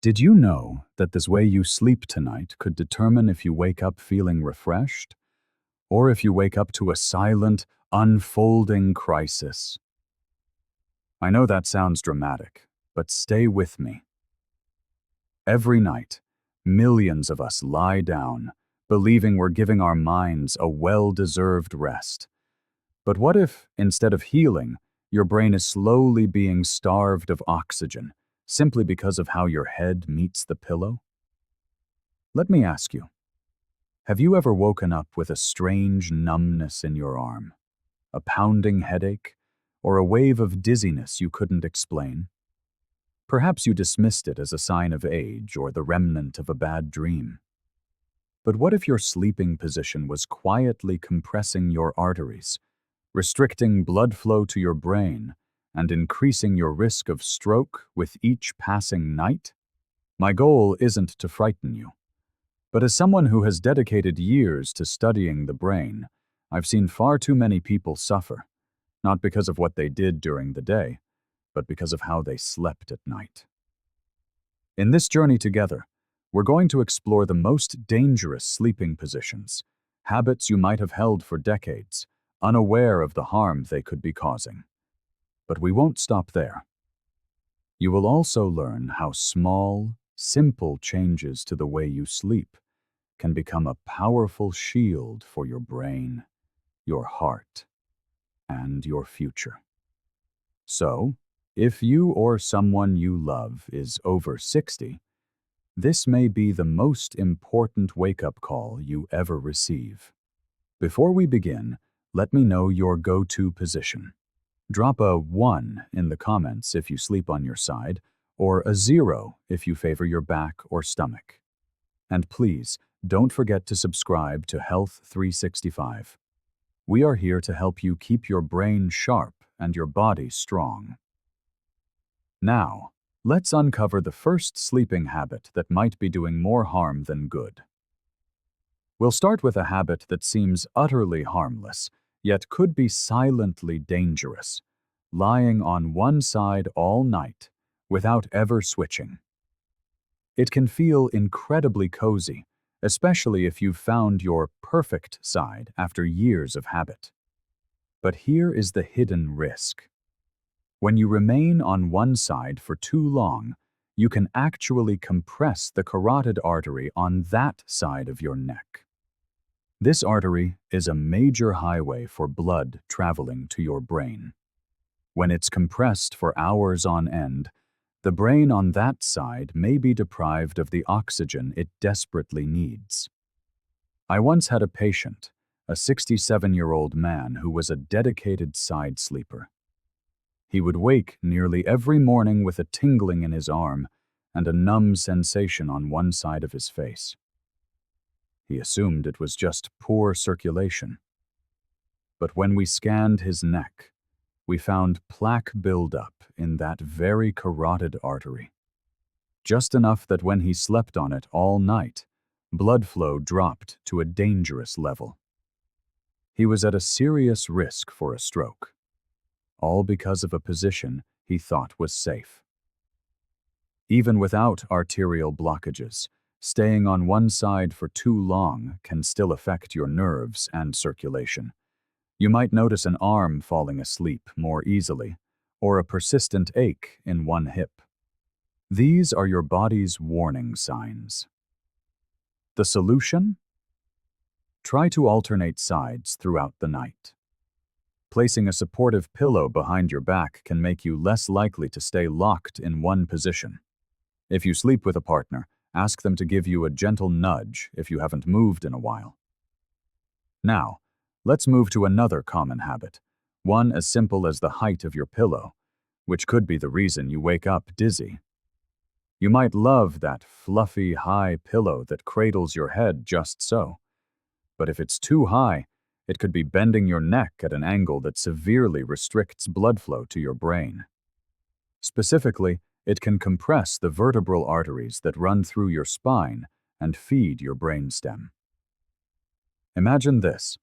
Did you know that this way you sleep tonight could determine if you wake up feeling refreshed or if you wake up to a silent, unfolding crisis? I know that sounds dramatic, but stay with me. Every night, millions of us lie down, believing we're giving our minds a well-deserved rest. But what if, instead of healing, your brain is slowly being starved of oxygen simply because of how your head meets the pillow? Let me ask you, have you ever woken up with a strange numbness in your arm, a pounding headache, or a wave of dizziness you couldn't explain? Perhaps you dismissed it as a sign of age or the remnant of a bad dream. But what if your sleeping position was quietly compressing your arteries, restricting blood flow to your brain, and increasing your risk of stroke with each passing night? My goal isn't to frighten you, but as someone who has dedicated years to studying the brain, I've seen far too many people suffer, not because of what they did during the day, but because of how they slept at night. In this journey together, we're going to explore the most dangerous sleeping positions, habits you might have held for decades, unaware of the harm they could be causing. But we won't stop there. You will also learn how small, simple changes to the way you sleep can become a powerful shield for your brain, your heart, and your future. So, if you or someone you love is over 60, this may be the most important wake-up call you ever receive. Before we begin, let me know your go-to position. Drop a 1 in the comments if you sleep on your side, or a 0 if you favor your back or stomach. And please, don't forget to subscribe to Health 365. We are here to help you keep your brain sharp and your body strong. Now, let's uncover the first sleeping habit that might be doing more harm than good. We'll start with a habit that seems utterly harmless, yet could be silently dangerous: lying on one side all night without ever switching. It can feel incredibly cozy, especially if you've found your perfect side after years of habit. But here is the hidden risk. When you remain on one side for too long, you can actually compress the carotid artery on that side of your neck. This artery is a major highway for blood traveling to your brain. When it's compressed for hours on end, the brain on that side may be deprived of the oxygen it desperately needs. I once had a patient, a 67-year-old man who was a dedicated side sleeper. He would wake nearly every morning with a tingling in his arm and a numb sensation on one side of his face. He assumed it was just poor circulation. But when we scanned his neck, we found plaque buildup in that very carotid artery. Just enough that when he slept on it all night, blood flow dropped to a dangerous level. He was at a serious risk for a stroke, all because of a position he thought was safe. Even without arterial blockages, staying on one side for too long can still affect your nerves and circulation. You might notice an arm falling asleep more easily, or a persistent ache in one hip. These are your body's warning signs. The solution? Try to alternate sides throughout the night. Placing a supportive pillow behind your back can make you less likely to stay locked in one position. If you sleep with a partner, ask them to give you a gentle nudge if you haven't moved in a while. Now, let's move to another common habit, one as simple as the height of your pillow, which could be the reason you wake up dizzy. You might love that fluffy, high pillow that cradles your head just so. But if it's too high, it could be bending your neck at an angle that severely restricts blood flow to your brain. Specifically, it can compress the vertebral arteries that run through your spine and feed your brainstem. Imagine this.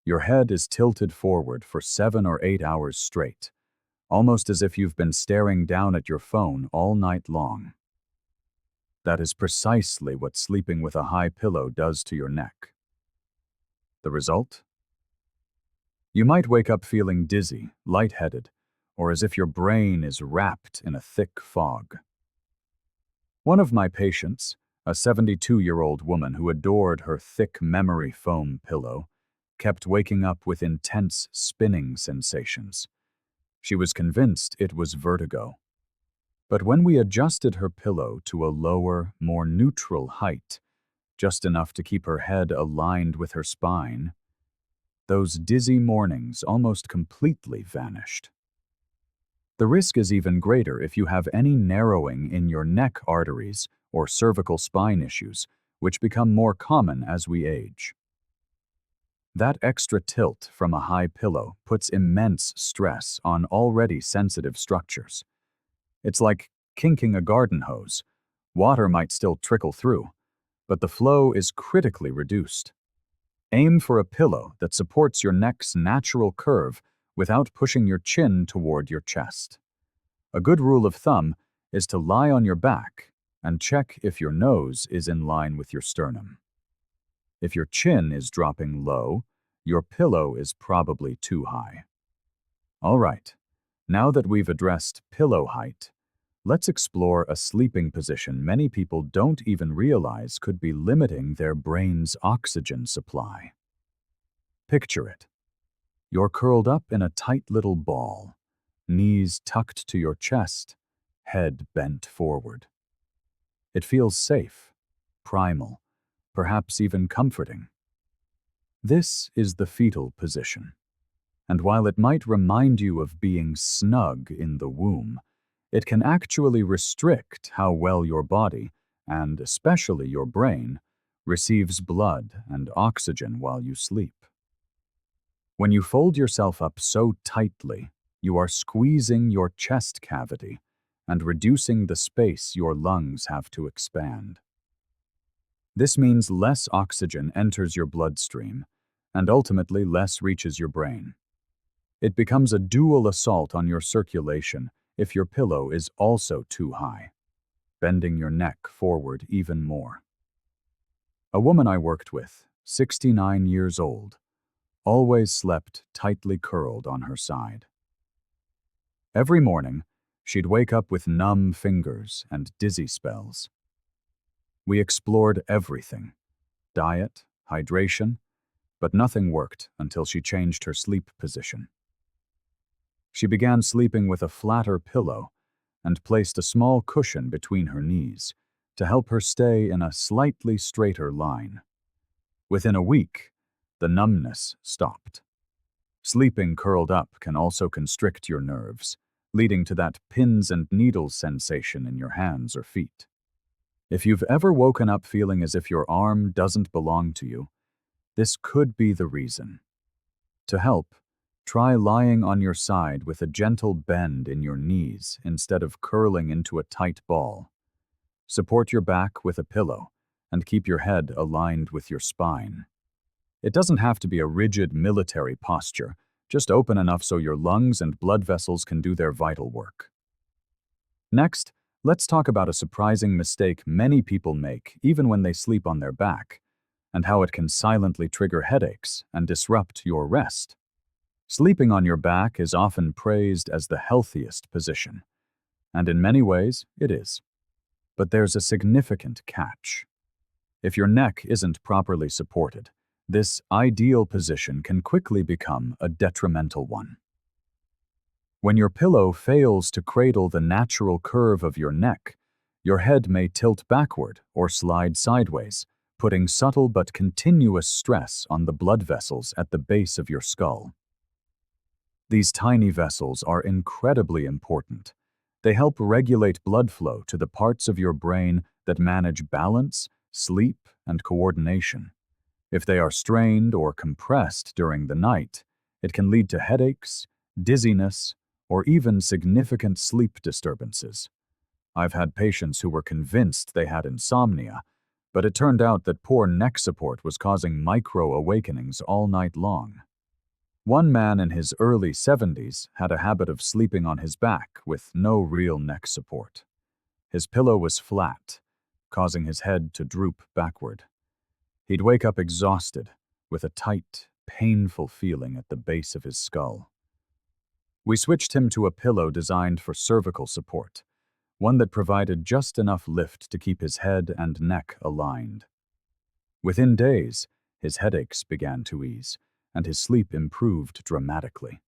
Your head is tilted forward for 7 or 8 hours straight, almost as if you've been staring down at your phone all night long. That is precisely what sleeping with a high pillow does to your neck. The result? You might wake up feeling dizzy, lightheaded, or as if your brain is wrapped in a thick fog. One of my patients, a 72-year-old woman who adored her thick memory foam pillow, kept waking up with intense spinning sensations. She was convinced it was vertigo. But when we adjusted her pillow to a lower, more neutral height, just enough to keep her head aligned with her spine, those dizzy mornings almost completely vanished. The risk is even greater if you have any narrowing in your neck arteries or cervical spine issues, which become more common as we age. That extra tilt from a high pillow puts immense stress on already sensitive structures. It's like kinking a garden hose. Water might still trickle through, but the flow is critically reduced. Aim for a pillow that supports your neck's natural curve without pushing your chin toward your chest. A good rule of thumb is to lie on your back and check if your nose is in line with your sternum. If your chin is dropping low, your pillow is probably too high. All right, now that we've addressed pillow height, let's explore a sleeping position many people don't even realize could be limiting their brain's oxygen supply. Picture it. You're curled up in a tight little ball, knees tucked to your chest, head bent forward. It feels safe, primal, perhaps even comforting. This is the fetal position, and while it might remind you of being snug in the womb, it can actually restrict how well your body, and especially your brain, receives blood and oxygen while you sleep. When you fold yourself up so tightly, you are squeezing your chest cavity and reducing the space your lungs have to expand. This means less oxygen enters your bloodstream, and ultimately less reaches your brain. It becomes a dual assault on your circulation if your pillow is also too high, bending your neck forward even more. A woman I worked with, 69 years old, always slept tightly curled on her side. Every morning, she'd wake up with numb fingers and dizzy spells. We explored everything: diet, hydration, but nothing worked until she changed her sleep position. She began sleeping with a flatter pillow and placed a small cushion between her knees to help her stay in a slightly straighter line. Within a week, the numbness stopped. Sleeping curled up can also constrict your nerves, leading to that pins and needles sensation in your hands or feet. If you've ever woken up feeling as if your arm doesn't belong to you, this could be the reason. To help, try lying on your side with a gentle bend in your knees instead of curling into a tight ball. Support your back with a pillow and keep your head aligned with your spine. It doesn't have to be a rigid military posture, just open enough so your lungs and blood vessels can do their vital work. Next, let's talk about a surprising mistake many people make even when they sleep on their back, and how it can silently trigger headaches and disrupt your rest. Sleeping on your back is often praised as the healthiest position, and in many ways it is. But there's a significant catch. If your neck isn't properly supported, this ideal position can quickly become a detrimental one. When your pillow fails to cradle the natural curve of your neck, your head may tilt backward or slide sideways, putting subtle but continuous stress on the blood vessels at the base of your skull. These tiny vessels are incredibly important. They help regulate blood flow to the parts of your brain that manage balance, sleep, and coordination. If they are strained or compressed during the night, it can lead to headaches, dizziness, or even significant sleep disturbances. I've had patients who were convinced they had insomnia, but it turned out that poor neck support was causing micro-awakenings all night long. One man in his early 70s had a habit of sleeping on his back with no real neck support. His pillow was flat, causing his head to droop backward. He'd wake up exhausted, with a tight, painful feeling at the base of his skull. We switched him to a pillow designed for cervical support, one that provided just enough lift to keep his head and neck aligned. Within days, his headaches began to ease, and his sleep improved dramatically.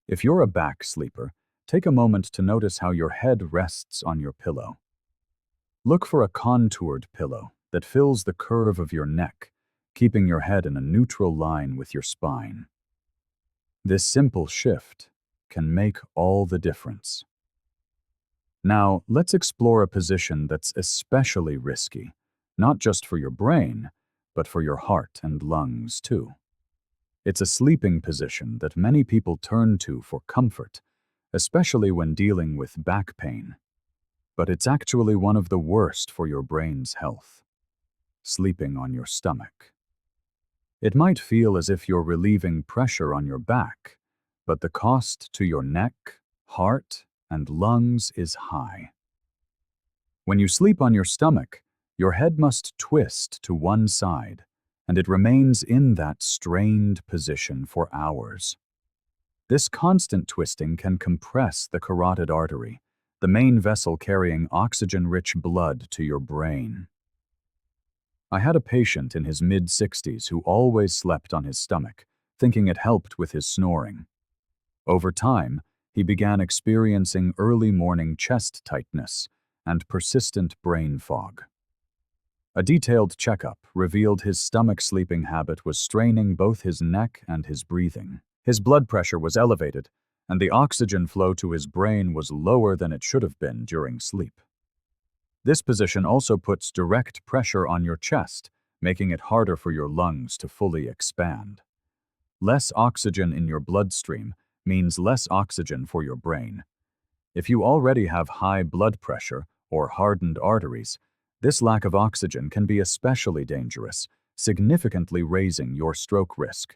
If you're a back sleeper, take a moment to notice how your head rests on your pillow. Look for a contoured pillow that fills the curve of your neck, keeping your head in a neutral line with your spine. This simple shift can make all the difference. Now, let's explore a position that's especially risky, not just for your brain, but for your heart and lungs too. It's a sleeping position that many people turn to for comfort, especially when dealing with back pain. But it's actually one of the worst for your brain's health. Sleeping on your stomach. It might feel as if you're relieving pressure on your back, but the cost to your neck, heart, and lungs is high. When you sleep on your stomach, your head must twist to one side, and it remains in that strained position for hours. This constant twisting can compress the carotid artery, the main vessel carrying oxygen-rich blood to your brain. I had a patient in his mid-60s who always slept on his stomach, thinking it helped with his snoring. Over time, he began experiencing early morning chest tightness and persistent brain fog. A detailed checkup revealed his stomach sleeping habit was straining both his neck and his breathing. His blood pressure was elevated, and the oxygen flow to his brain was lower than it should have been during sleep. This position also puts direct pressure on your chest, making it harder for your lungs to fully expand. Less oxygen in your bloodstream means less oxygen for your brain. If you already have high blood pressure or hardened arteries, this lack of oxygen can be especially dangerous, significantly raising your stroke risk.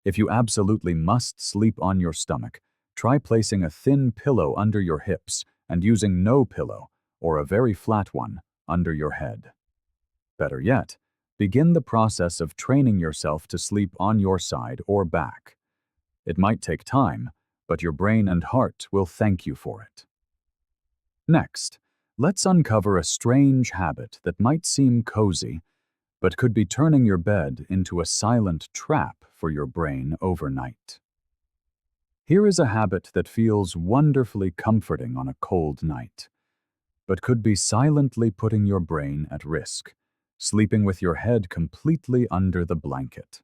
If you absolutely must sleep on your stomach, try placing a thin pillow under your hips and using no pillow, or a very flat one, under your head. Better yet, begin the process of training yourself to sleep on your side or back. It might take time, but your brain and heart will thank you for it. Next, let's uncover a strange habit that might seem cozy, but could be turning your bed into a silent trap for your brain overnight. Here is a habit that feels wonderfully comforting on a cold night, but could be silently putting your brain at risk, sleeping with your head completely under the blanket.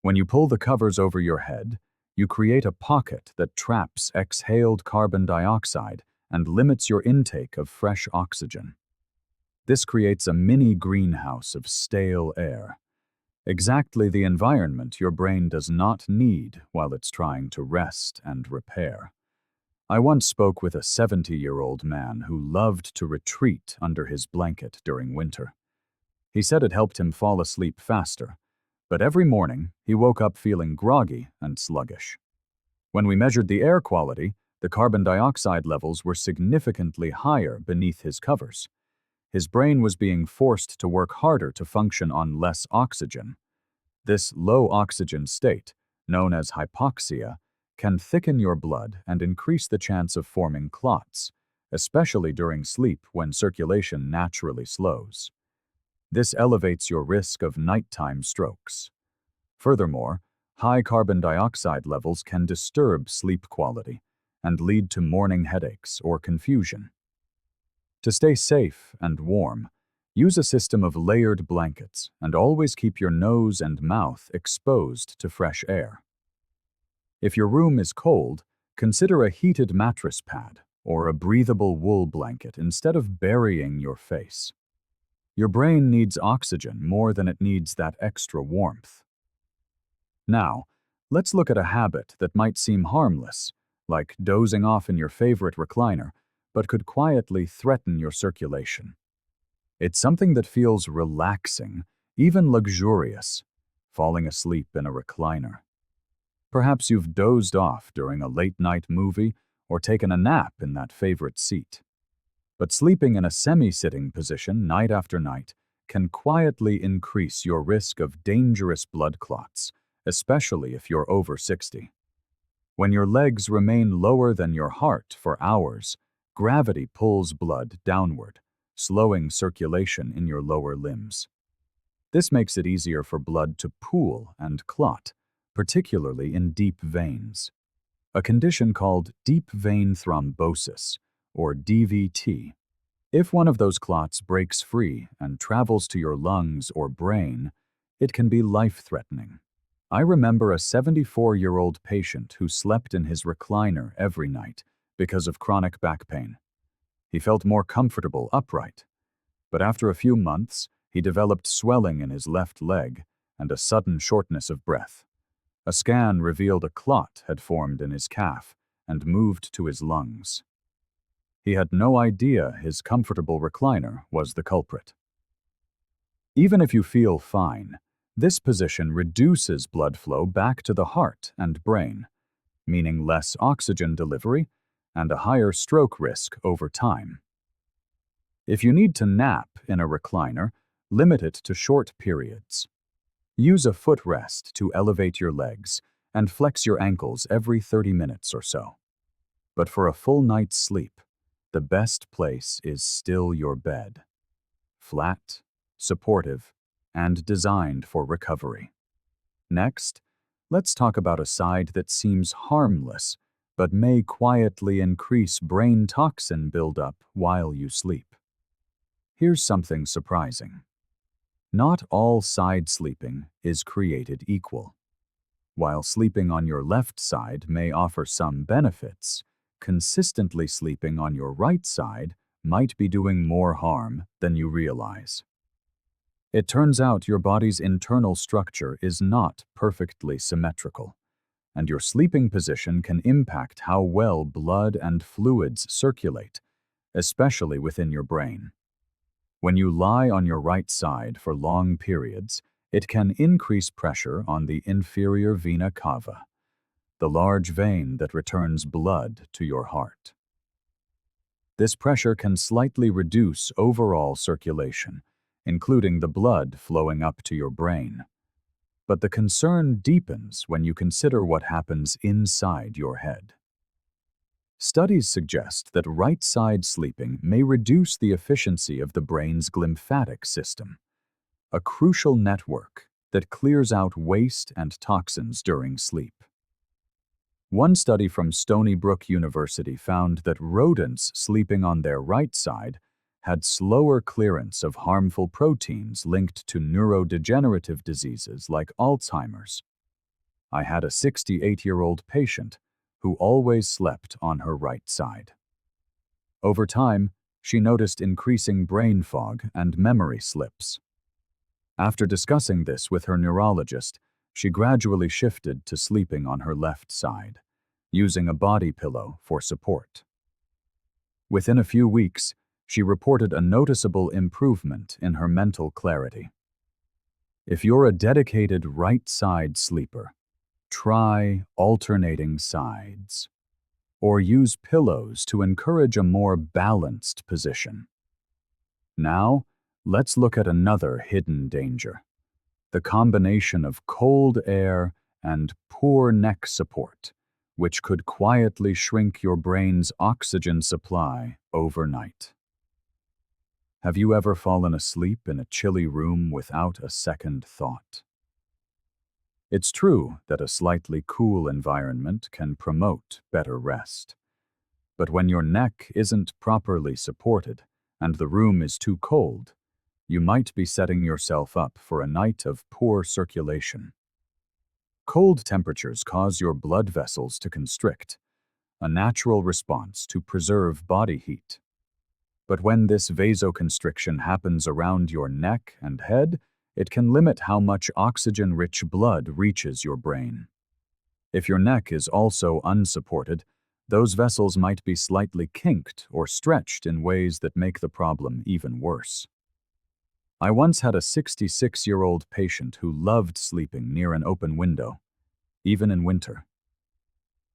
When you pull the covers over your head, you create a pocket that traps exhaled carbon dioxide and limits your intake of fresh oxygen. This creates a mini greenhouse of stale air, exactly the environment your brain does not need while it's trying to rest and repair. I once spoke with a 70-year-old man who loved to retreat under his blanket during winter. He said it helped him fall asleep faster, but every morning he woke up feeling groggy and sluggish. When we measured the air quality, the carbon dioxide levels were significantly higher beneath his covers. His brain was being forced to work harder to function on less oxygen. This low oxygen state, known as hypoxia, can thicken your blood and increase the chance of forming clots, especially during sleep when circulation naturally slows. This elevates your risk of nighttime strokes. Furthermore, high carbon dioxide levels can disturb sleep quality and lead to morning headaches or confusion. To stay safe and warm, use a system of layered blankets and always keep your nose and mouth exposed to fresh air. If your room is cold, consider a heated mattress pad or a breathable wool blanket instead of burying your face. Your brain needs oxygen more than it needs that extra warmth. Now, let's look at a habit that might seem harmless, like dozing off in your favorite recliner, but could quietly threaten your circulation. It's something that feels relaxing, even luxurious, falling asleep in a recliner. Perhaps you've dozed off during a late-night movie or taken a nap in that favorite seat. But sleeping in a semi-sitting position night after night can quietly increase your risk of dangerous blood clots, especially if you're over 60. When your legs remain lower than your heart for hours, gravity pulls blood downward, slowing circulation in your lower limbs. This makes it easier for blood to pool and clot, particularly in deep veins. A condition called deep vein thrombosis, or DVT. If one of those clots breaks free and travels to your lungs or brain, it can be life-threatening. I remember a 74-year-old patient who slept in his recliner every night because of chronic back pain. He felt more comfortable upright, but after a few months, he developed swelling in his left leg and a sudden shortness of breath. A scan revealed a clot had formed in his calf and moved to his lungs. He had no idea his comfortable recliner was the culprit. Even if you feel fine, this position reduces blood flow back to the heart and brain, meaning less oxygen delivery and a higher stroke risk over time. If you need to nap in a recliner, limit it to short periods. Use a footrest to elevate your legs and flex your ankles every 30 minutes or so. But for a full night's sleep, the best place is still your bed. Flat, supportive, and designed for recovery. Next, let's talk about a side that seems harmless, but may quietly increase brain toxin buildup while you sleep. Here's something surprising. Not all side sleeping is created equal. While sleeping on your left side may offer some benefits, consistently sleeping on your right side might be doing more harm than you realize. It turns out your body's internal structure is not perfectly symmetrical, and your sleeping position can impact how well blood and fluids circulate, especially within your brain. When you lie on your right side for long periods, it can increase pressure on the inferior vena cava, the large vein that returns blood to your heart. This pressure can slightly reduce overall circulation, including the blood flowing up to your brain. But the concern deepens when you consider what happens inside your head. Studies suggest that right-side sleeping may reduce the efficiency of the brain's glymphatic system, a crucial network that clears out waste and toxins during sleep. One study from Stony Brook University found that rodents sleeping on their right side had slower clearance of harmful proteins linked to neurodegenerative diseases like Alzheimer's. I had a 68-year-old patient who always slept on her right side. Over time, she noticed increasing brain fog and memory slips. After discussing this with her neurologist, she gradually shifted to sleeping on her left side, using a body pillow for support. Within a few weeks, she reported a noticeable improvement in her mental clarity. If you're a dedicated right-side sleeper, try alternating sides, or use pillows to encourage a more balanced position. Now, let's look at another hidden danger: the combination of cold air and poor neck support, which could quietly shrink your brain's oxygen supply overnight. Have you ever fallen asleep in a chilly room without a second thought? It's true that a slightly cool environment can promote better rest. But when your neck isn't properly supported and the room is too cold, you might be setting yourself up for a night of poor circulation. Cold temperatures cause your blood vessels to constrict, a natural response to preserve body heat. But when this vasoconstriction happens around your neck and head, it can limit how much oxygen-rich blood reaches your brain. If your neck is also unsupported, those vessels might be slightly kinked or stretched in ways that make the problem even worse. I once had a 66-year-old patient who loved sleeping near an open window, even in winter.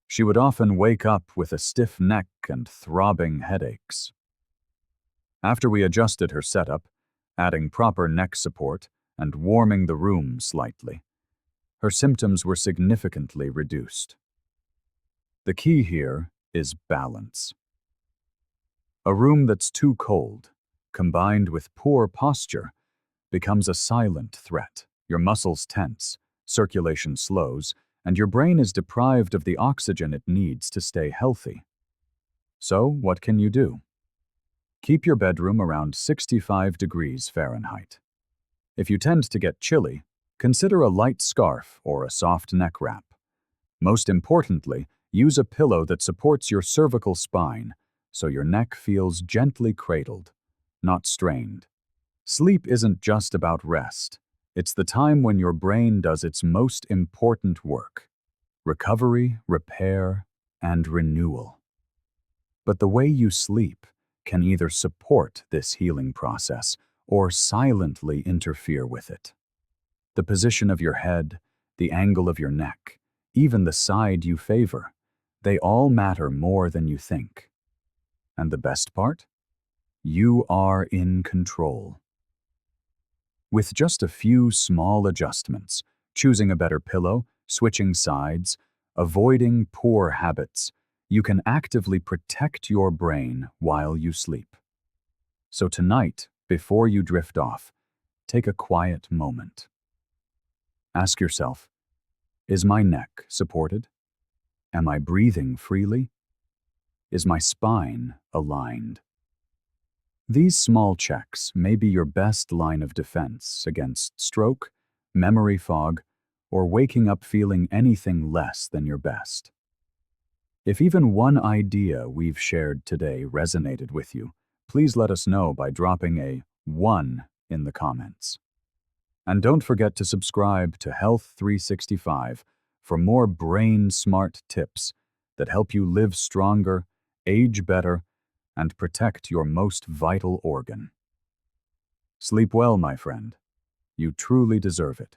She would often wake up with a stiff neck and throbbing headaches. After we adjusted her setup, adding proper neck support and warming the room slightly, her symptoms were significantly reduced. The key here is balance. A room that's too cold, combined with poor posture, becomes a silent threat. Your muscles tense, circulation slows, and your brain is deprived of the oxygen it needs to stay healthy. So, what can you do? Keep your bedroom around 65 degrees Fahrenheit. If you tend to get chilly, consider a light scarf or a soft neck wrap. Most importantly, use a pillow that supports your cervical spine so your neck feels gently cradled, not strained. Sleep isn't just about rest. It's the time when your brain does its most important work: recovery, repair, and renewal. But the way you sleep can either support this healing process or silently interfere with it. The position of your head, the angle of your neck, even the side you favor, they all matter more than you think. And the best part? You are in control. With just a few small adjustments, choosing a better pillow, switching sides, avoiding poor habits, you can actively protect your brain while you sleep. So tonight, before you drift off, take a quiet moment. Ask yourself, is my neck supported? Am I breathing freely? Is my spine aligned? These small checks may be your best line of defense against stroke, memory fog, or waking up feeling anything less than your best. If even one idea we've shared today resonated with you, please let us know by dropping a 1 in the comments. And don't forget to subscribe to Health 365 for more brain-smart tips that help you live stronger, age better, and protect your most vital organ. Sleep well, my friend. You truly deserve it.